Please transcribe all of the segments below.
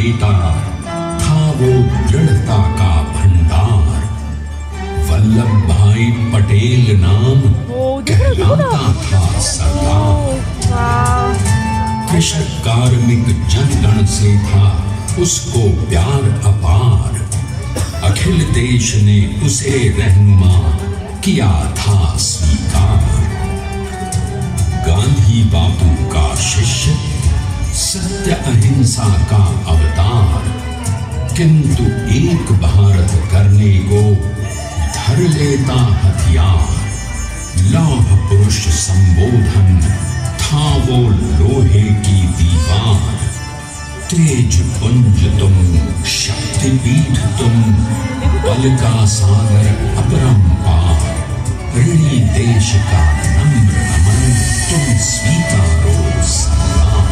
नेता, था वो दृढ़ता का भंडार। वल्लभ भाई पटेल नाम कहलाता था सरदार। कृषक कार्मिक जनगण से था उसको प्यार अपार। अखिल देश ने उसे रहनुमा किया था स्वीकार। गांधी बापू का शिष्य, सत्य अहिंसा का अवतार। किंतु एक भारत करने को धर लेता हथियार। लौह पुरुष संबोधन था वो लोहे की दीवार। तेज पुंज तुम, शक्तिपीठ तुम, बल का सागर अपरंपार। ऋणी देश का नम्र नमन तुम स्वीकारो सलाम।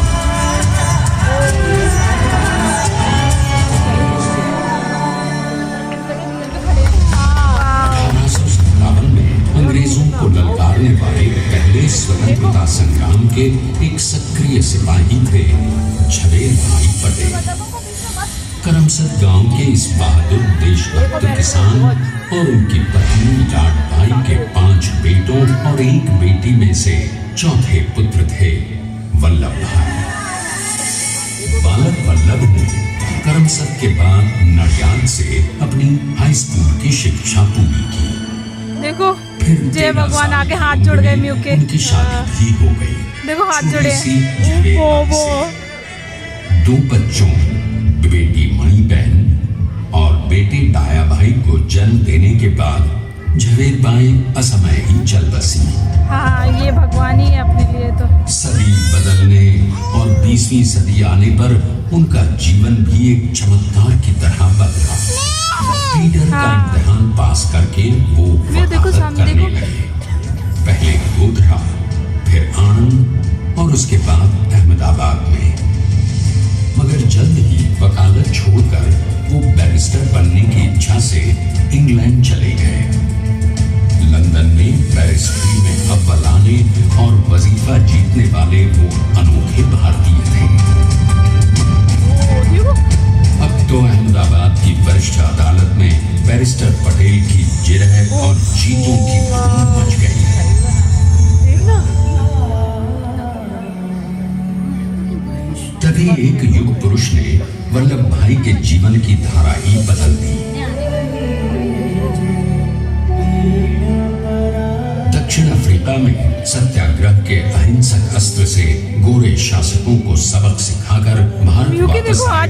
1857 में अंग्रेजों को ललकारने वाले पहले स्वतंत्रता संग्राम के एक सक्रिय सिपाही थे झवेर भाई पटेल। करमसद गांव के इस बहादुर देशभक्त किसान और उनकी पत्नी लाड भाई के 5 बेटों और 1 बेटी में से चौथे पुत्र थे वल्लभ भाई। बालक वल्लभ ने करमसद के बाद नडियाद से अपनी हाई स्कूल की शिक्षा पूरी की। देखो फिर जय भगवान आके हाथ जोड़ गए म्यू के। उनकी शादी भी हो गई। देखो हाथ जोड़े। वो 2 बच्चों, बेटी मणि बहन और बेटे डाया भाई को जन्म देने के बाद झवेर बाई असमय ही चल बसी। हाँ, ये भगवान ही है अपने लिए तो। सदी बदलने और 20वीं सदी आने पर उनका जीवन भी एक चमत्कार की तरह बदला। पीटर का इम्तिहान पास करके वो वकालत करने लगे। पहले गोधरा, फिर आणंद और उसके बाद अहमदाबाद में। मगर जल्द ही वकालत छोड़कर वो बैरिस्टर बनने की इच्छा से इंग्लैंड चले गए। लंदन में बैरिस्ट्री में अव्वल आने और वजीफा जीतने वाले वो अनोखे भारतीय थे। अब तो अहमदाबाद की वरिष्ठ अदालत में बैरिस्टर पटेल की जिरह और जीतों की धूम मच गई। तभी एक युग पुरुष ने वल्लभ भाई के जीवन की धारा ही बदल दी। दक्षिण अफ्रीका में सत्याग्रह के अहिंसक अस्त्र से गोरे शासकों को सबक सिखाकर भारत वापस आए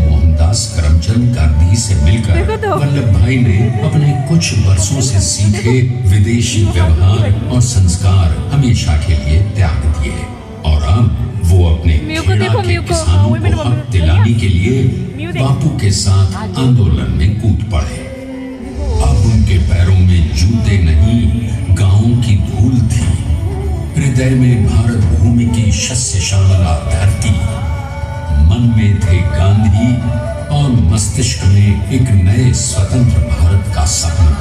मोहनदास करमचंद गांधी से मिलकर वल्लभ भाई ने अपने कुछ वर्षों से सीखे विदेशी व्यवहार और संस्कार हमेशा के लिए त्याग दिए और अब वो अपने किसानों को हक दिलाने के लिए बापू के साथ आंदोलन में कूद पड़े। अब उनके पैरों में जूते नहीं, गांवों की धूल थी। हृदय में भारत भूमि की शस्य श्यामला धरती। मन में थे गांधी और मस्तिष्क में एक नए स्वतंत्र भारत का सपना।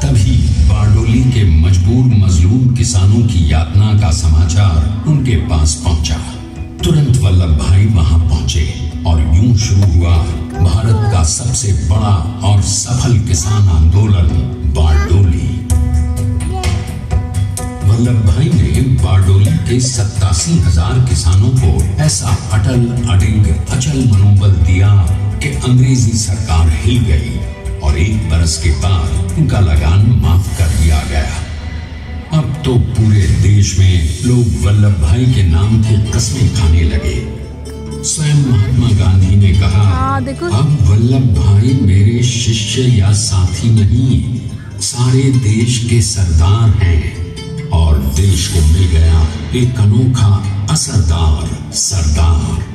तभी बारडोली के मजबूर मजलूम किसानों की यातना का समाचार उनके पास पहुंचा। तुरंत वल्लभ भाई वहां पहुंचे और यूं शुरू हुआ भारत का सबसे बड़ा और सफल किसान आंदोलन बारडोली। वल्लभ भाई ने बारडोली के 87,000 किसानों को ऐसा अटल अडिग अचल मनोबल दिया कि अंग्रेजी सरकार हिल गई और 1 बरस के बाद उनका लगान माफ कर दिया गया। अब तो पूरे देश में लोग वल्लभ भाई के नाम की कस्में खाने लगे। स्वयं महात्मा गांधी ने कहा, अब वल्लभ भाई मेरे शिष्य या साथी नहीं, सारे देश के सरदार हैं और देश को मिल गया एक अनोखा असरदार सरदार।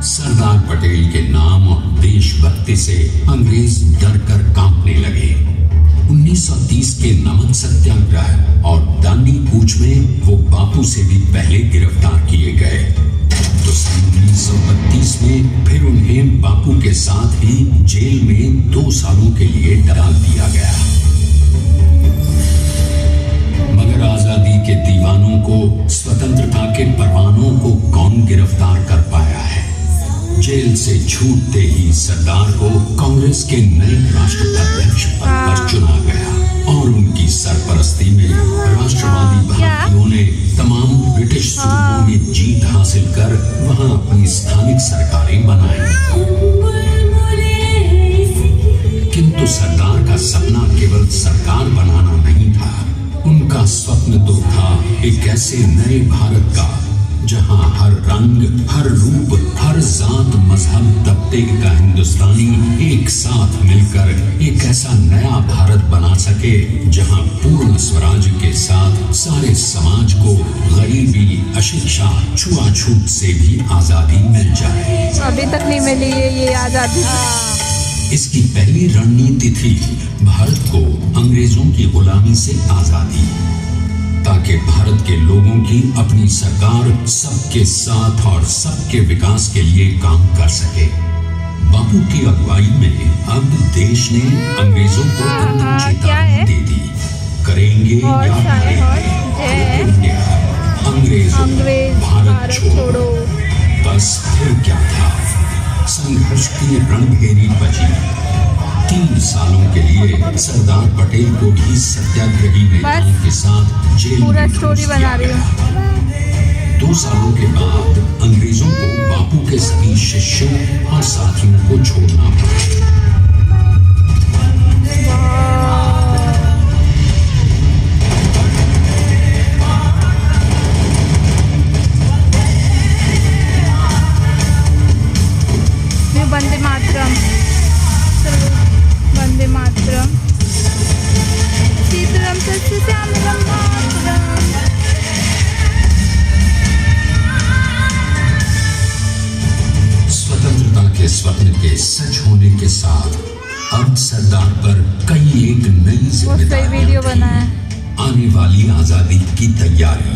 सरदार पटेल के नाम और देशभक्ति से अंग्रेज डर कर कांपने लगे। 1930 के नमक सत्याग्रह और दांडी कूच में वो बापू से भी पहले गिरफ्तार किए गए। तो सन 1932 में फिर उन्हें बापू के साथ ही जेल में 2 सालों के लिए डाल दिया गया। मगर आजादी के दीवानों को, स्वतंत्रता के परवानों को कौन गिरफ्तार कर पाया है? जेल से छूटते ही सरदार को कांग्रेस के नए राष्ट्राध्यक्ष पद पर चुना गया और उनकी सरपरस्ती में राष्ट्रवादी भारतीयों ने तमाम ब्रिटिश सूबों में जीत हासिल कर वहां अपनी स्थानिक सरकारें बनाई। किंतु सरदार का सपना केवल सरकार बनाना नहीं था। उनका स्वप्न तो था एक ऐसे नए भारत का जहां हर रंग, हर रूप, हर जात, मजहब, तबके का हिंदुस्तानी एक साथ मिलकर एक ऐसा नया भारत बना सके जहां पूर्ण स्वराज के साथ सारे समाज को गरीबी, अशिक्षा, छुआछूत से भी आजादी मिल जाए। अभी तक नहीं मिली है ये आजादी। इसकी पहली रणनीति थी भारत को अंग्रेजों की गुलामी से आजादी, ताकि भारत के लोगों की अपनी सरकार सबके साथ और सबके विकास के लिए काम कर सके। बापू की अगुवाई में अब देश ने अंग्रेजों को अंतिम चेतावनी दे दी, करेंगे या करेंगे, अंग्रेजों भारत छोड़ो। बस फिर क्या था, संघर्ष की रणभेरी बची। 3 सालों के लिए सरदार पटेल को भी सत्याग्रही नेताओं के साथ जेल में स्टोरी बना रही हूँ। 2 सालों के बाद अंग्रेजों को बापू के सभी शिष्यों और साथियों को छोड़ना पड़ा। वंदे मातरम, वंदे मातरम, सीताराम सत्य श्यामराम मातरम। स्वतंत्रता के स्वप्न के सच होने के साथ अब सरदार पर कई एक नई जिम्मेदारियां थीं। आने वाली आजादी की तैयारी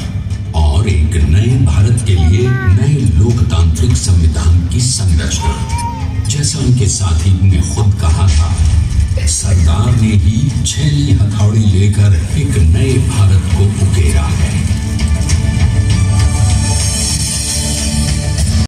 और एक नए भारत के लिए नए लोकतांत्रिक संविधान की संरचना। जैसा उनके साथी ने खुद कहा था, सरदार ने ही 6वीं हथौड़ी लेकर एक नए भारत को उकेरा है।